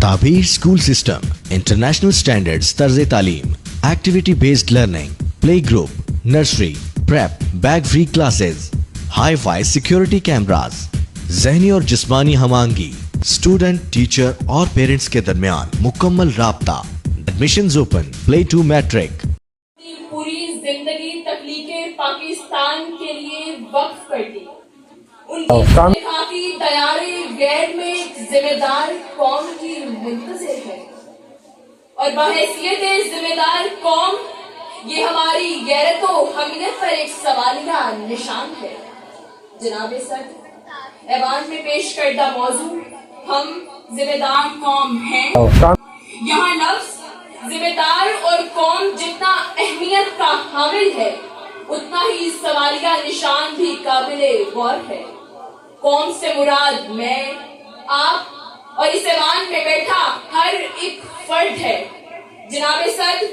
ताबीर school system, international standards तर्ज तालीम, activity based learning, play group, nursery, prep, bag free classes, hi fi security cameras, जहनी और जिस्मानी हमांगी, स्टूडेंट, टीचर और पेरेंट्स के दरमियान मुकम्मल राब्ता। Admissions open, play to matric. पूरी जिंदगी तख्लीके पाकिस्तान के लिए वक्फ कर दी। उनकी खाकी तैयारी गैर में जिम्मेदार कौम की मुंतज़िर है और बहैसियत जिम्मेदार कौम ये हमारी गैरतो हमीयत पर एक सवालिया निशान है। जनाब सर ऐवान में पेश करदा मौजू हम जिम्मेदार कौम हैं। यहाँ लफ्ज जिम्मेदार और कौम जितना अहमियत का हामिल है उतना ही सवालिया निशान भी काबिले गौर है। कौम से मुराद मैं, आप और इस ऐवान में बैठा हर एक फर्द है। जनाब सर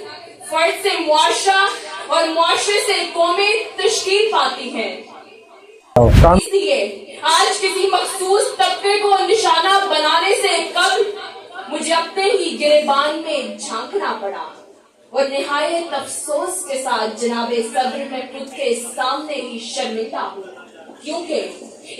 फर्द से मुआशरा और मुआशरे से कौमें तश्कील पाती हैं। इसलिए आज किसी मखसूस तबके को निशाना बनाने से कबल मुझे अपने ही गिरेबान में झांकना पड़ा और निहायत अफसोस के साथ जनाबे सब्र में खुद के सामने ही शर्मिंदा हूँ, क्योंकि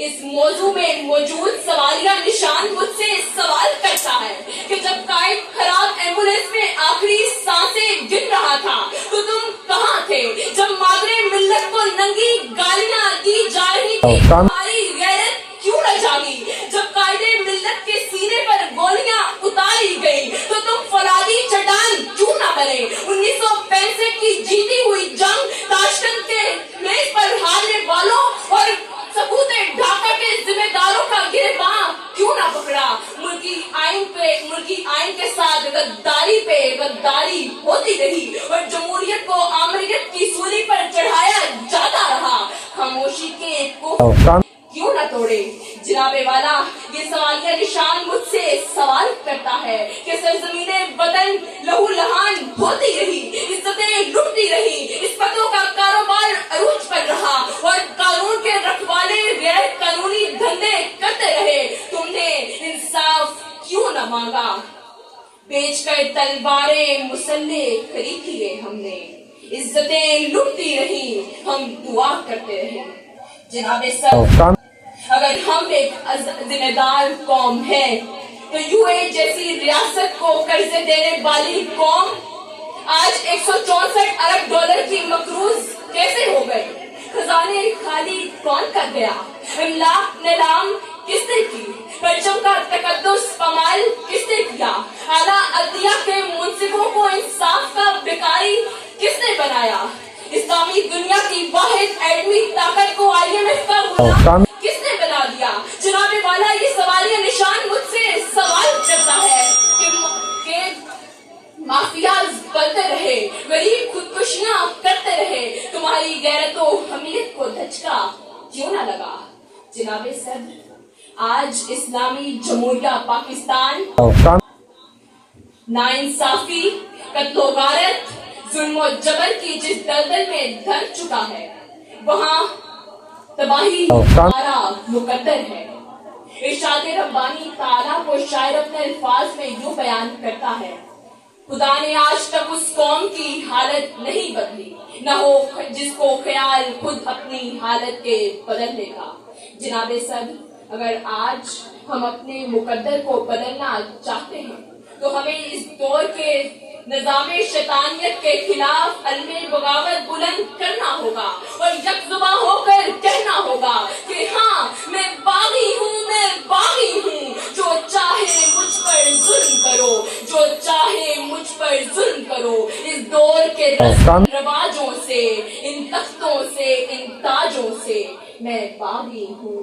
इस मौजू में मौजूद सवालिया निशान मुझसे सवाल करता है कि जब कायद खराब एम्बुलेंस में आखिरी सांसें गिन रहा था तो तुम कहाँ थे? जब मादरे मिल्लत को नंगी गालियां दी जा रही थी, तुम्हारी गैरत क्यों न जागी? जब कायदे मिल्लत के सीने पर गोलियां उतारी गई तो तुम फौलादी चट्टान क्यों न बने? 1965 की जीती हुई जंग ताशकंद के मेज पर हारने वालों और सबूत ढाका के जिम्मेदारों का गिरबान क्यों ना पकड़ा? मुल्की आइन के साथ गद्दारी पे गद्दारी होती रही और जमहूरियत को आमरीत की सूली पर चढ़ाया जाता रहा। खामोशी के को क्यों न तोड़े? जनाबे वाला ये सवालिया निशान मुझसे सवाल करता है कि सरजमीने वतन लहू लहान होती रही, इज्जतें लुटती रही, इस पतों का कारोबार अरूज पर रहा और कानून के रखवाले गैर कानूनी धंधे करते रहे। तुमने इंसाफ क्यों न मांगा? बेचकर तलवारें मुसल्ले खरीद लिए हमने, इज्जतें लुटती रही, हम दुआ करते रहे। जनाबे सर अगर हम एक जिम्मेदार कौम है तो यूएई जैसी रियासत को कर्जे देने वाली कौम आज 164 अरब डॉलर की मकरूज कैसे हो गई? खजाने खाली कौन कर गया? इमलाक नीलाम किसने की? परचम का तकद्दुस पमाल किसने किया? आला अदलिया के मुंसिफों को इंसाफ का भिखारी किसने बनाया? इस्लामी दुनिया की वाहिद एडमी ताकत को IMF का गुलाम किसने बना दिया? जनाबे वाला ये सवालिया निशान मुझसे सवाल करता है कि माफियाज बनते रहे, गरीब खुदकुशियां करते रहे, तुम्हारी गैरतो हमीयत को धचका क्यों ना लगा? जनाबे सर आज इस्लामी जमहूरिया पाकिस्तान नाइंसाफी, कत्लो-गारत, जुल्म और जबर की जिस दलदल में धर चुका है वहाँ तबाही हमारा मुकद्दर है। इरशाद रब्बानी ताला को शायर अपने अल्फाज में यूं बयान करता है, खुदा ने आज तक उस कौम की हालत नहीं बदली, न हो जिसको ख्याल खुद अपनी हालत के बदलने का। जनाबे सर अगर आज हम अपने मुकद्दर को बदलना चाहते हैं तो हमें इस दौर के निज़ामे शैतानियत के खिलाफ अलमे बगावत बुलंद करना होगा और यकजुबा होकर कहना होगा कि हाँ मैं बागी हूँ, जो चाहे मुझ पर जुल्म करो, जो चाहे मुझ पर जुल्म करो। इस दौर के रस्म रवाजों से, इन तख्तों से, इन ताजों से मैं बागी हूँ,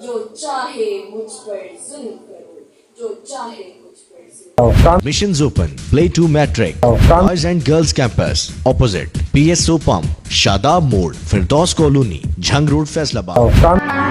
जो चाहे मुझ पर जुल्म करो, जो चाहे Admissions open, play to matric, boys and girls campus, opposite PSO Pump, Shadab Mode, Firdaus Colony, Jhang Road, Faisalabad.